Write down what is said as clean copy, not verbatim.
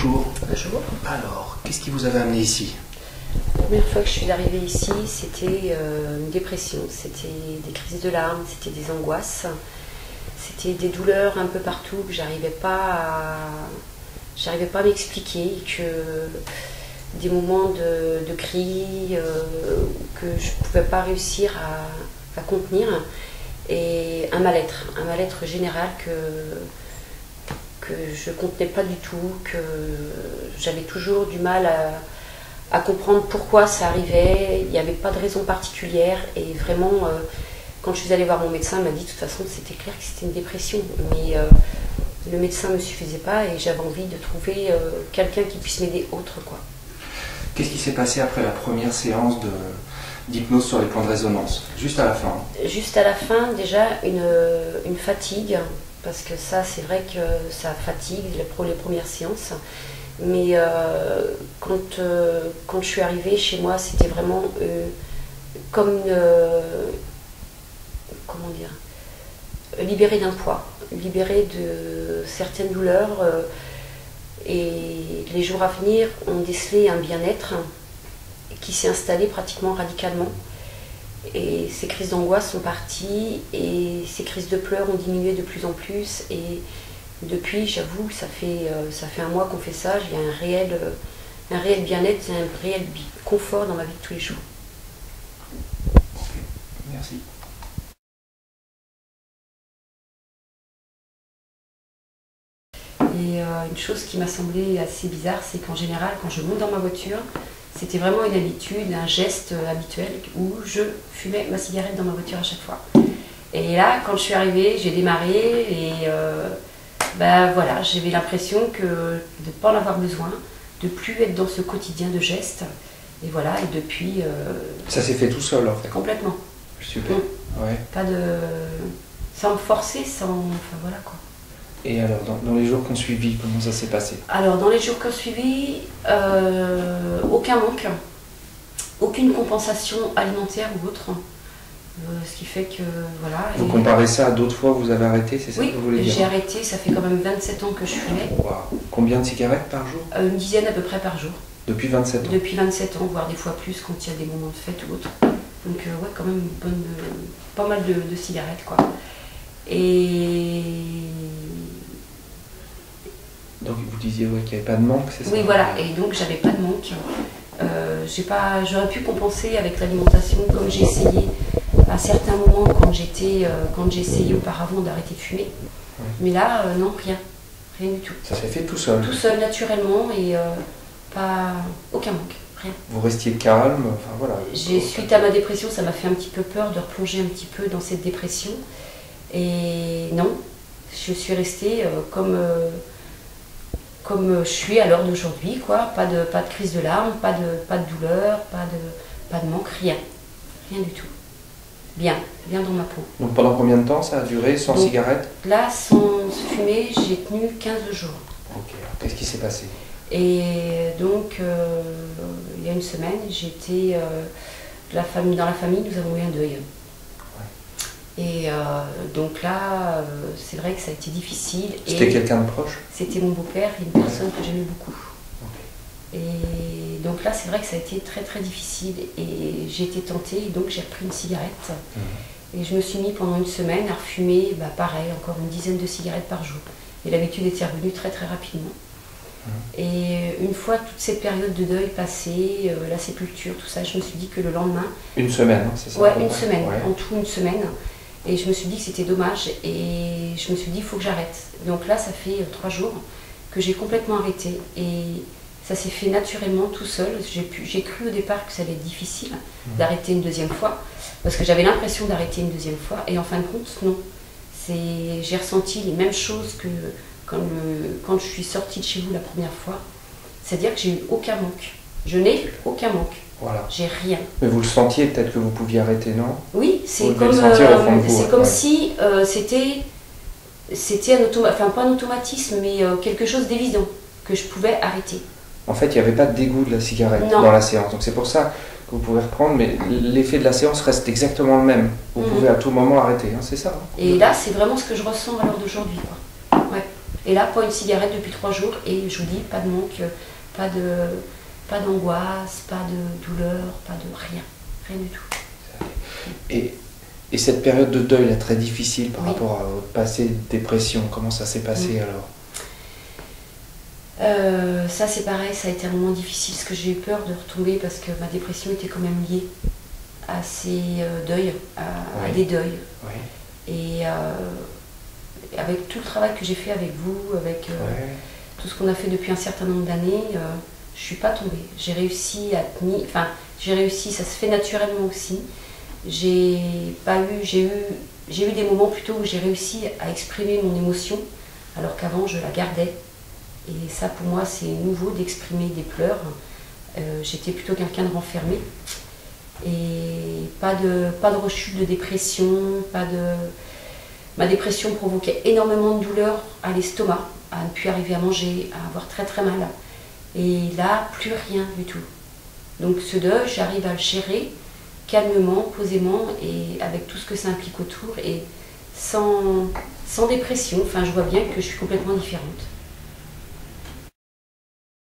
Bonjour. Bonjour. Alors, qu'est-ce qui vous avait amené ici? La première fois que je suis arrivée ici, c'était une dépression, c'était des crises de larmes, c'était des angoisses, c'était des douleurs un peu partout que j'arrivais pas à m'expliquer, que des moments de cris que je ne pouvais pas réussir à contenir, et un mal-être général que je ne contenais pas du tout, que j'avais toujours du mal à comprendre pourquoi ça arrivait. Il n'y avait pas de raison particulière, et vraiment quand je suis allée voir mon médecin, il m'a dit de toute façon c'était clair que c'était une dépression, mais le médecin ne me suffisait pas et j'avais envie de trouver quelqu'un qui puisse m'aider autre, quoi. Qu'est-ce qui s'est passé après la première séance d'hypnose sur les plans de résonance? Juste à la fin. Juste à la fin, déjà une fatigue, parce que ça c'est vrai que ça fatigue pour les premières séances. Mais quand je suis arrivée chez moi, c'était vraiment comme comment dire, libérée d'un poids, libérée de certaines douleurs. Et les jours à venir ont décelé un bien-être qui s'est installé pratiquement radicalement. Et ces crises d'angoisse sont parties et ces crises de pleurs ont diminué de plus en plus. Et depuis, j'avoue, ça fait un mois qu'on fait ça, j'ai un réel bien-être, un réel confort dans ma vie de tous les jours. Merci. Et une chose qui m'a semblé assez bizarre, c'est qu'en général, quand je monte dans ma voiture, c'était vraiment une habitude, un geste habituel où je fumais ma cigarette dans ma voiture à chaque fois. Et là, quand je suis arrivée, j'ai démarré et voilà, j'avais l'impression de ne pas en avoir besoin, de plus être dans ce quotidien de gestes. Et voilà, et depuis... Ça s'est fait tout seul en fait? Complètement. Super. Ouais. Pas de... sans me forcer, sans... Enfin voilà quoi. Et alors, dans les jours qui ont suivi, comment ça s'est passé? Alors, dans les jours qui ont suivi, aucun manque, aucune compensation alimentaire ou autre. Ce qui fait que, voilà... Vous comparez ça à d'autres fois où vous avez arrêté, c'est ça que vous voulez dire? Oui, j'ai arrêté, ça fait quand même 27 ans que je fumais. Wow. Combien de cigarettes par jour? Une dizaine à peu près par jour. Depuis 27 ans? Depuis 27 ans, voire des fois plus quand il y a des moments de fête ou autre. Donc ouais, quand même pas mal de cigarettes, quoi. Et... Donc vous disiez ouais, qu'il n'y avait pas de manque, c'est ça? Oui, voilà, et donc j'avais pas de manque. J'aurais pu compenser avec l'alimentation comme j'ai essayé à certains moments quand j'ai essayé auparavant d'arrêter de fumer. Ouais. Mais là, non, rien du tout. Ça s'est fait tout seul? Tout seul, naturellement, et aucun manque, rien. Vous restiez calme, enfin voilà. Suite à ma dépression, ça m'a fait un petit peu peur de replonger un petit peu dans cette dépression. Et non, je suis restée comme je suis à l'heure d'aujourd'hui, quoi. Pas de crise de larmes, pas de douleur, pas de manque, rien du tout. Bien dans ma peau. Donc pendant combien de temps ça a duré, sans cigarette? Là, sans fumer, j'ai tenu 15 jours. Ok, qu'est-ce qui s'est passé? Et donc, il y a une semaine, j'étais dans la famille, nous avons eu un deuil. Ouais. Et donc là, c'est vrai que ça a été difficile. C'était quelqu'un de proche? C'était mon beau-père, une personne que j'aimais beaucoup. Okay. Et donc là, c'est vrai que ça a été très très difficile. Et j'ai été tentée, et donc j'ai repris une cigarette. Et je me suis mis pendant une semaine à refumer, pareil, encore une dizaine de cigarettes par jour. Et l'habitude était revenue très très rapidement. Et une fois toute cette période de deuil passée, la sépulture, tout ça, je me suis dit que le lendemain... Une semaine, hein, c'est ça? Ouais, une semaine, ouais. En tout une semaine. Et je me suis dit que c'était dommage et je me suis dit il faut que j'arrête. Donc là, ça fait 3 jours que j'ai complètement arrêté et ça s'est fait naturellement tout seul. J'ai cru au départ que ça allait être difficile d'arrêter une deuxième fois parce que j'avais l'impression d'arrêter une deuxième fois et en fin de compte, non. J'ai ressenti les mêmes choses que quand je suis sortie de chez vous la première fois, c'est-à-dire que j'ai eu aucun manque. Je n'ai aucun manque. Voilà. J'ai rien. Mais vous le sentiez peut-être que vous pouviez arrêter, non? Oui, c'est comme si c'était pas un automatisme, mais quelque chose d'évident que je pouvais arrêter. En fait, il n'y avait pas de dégoût de la cigarette dans la séance. Donc c'est pour ça que vous pouvez reprendre, mais l'effet de la séance reste exactement le même. Vous pouvez à tout moment arrêter, hein, c'est ça? Et là, c'est vraiment ce que je ressens à l'heure d'aujourd'hui. Ouais. Et là, pas une cigarette depuis 3 jours et je vous dis, pas de manque, pas d'angoisse, pas de douleur, pas de rien, rien du tout. Et cette période de deuil là, très difficile par rapport à votre passé de dépression, comment ça s'est passé alors? Ça c'est pareil, ça a été un moment difficile parce que j'ai eu peur de retomber parce que ma dépression était quand même liée à ces deuils, à des deuils. Et avec tout le travail que j'ai fait avec vous, avec tout ce qu'on a fait depuis un certain nombre d'années, je suis pas tombée. J'ai réussi à tenir, enfin j'ai réussi, ça se fait naturellement aussi. J'ai eu des moments plutôt où j'ai réussi à exprimer mon émotion alors qu'avant je la gardais. Et ça pour moi c'est nouveau d'exprimer des pleurs. J'étais plutôt quelqu'un de renfermé. Et pas de rechute de dépression, ma dépression provoquait énormément de douleur à l'estomac, à ne plus arriver à manger, à avoir très très mal. Et là, plus rien du tout. Donc ce deuil, j'arrive à le gérer calmement, posément et avec tout ce que ça implique autour et sans dépression. Enfin, je vois bien que je suis complètement différente.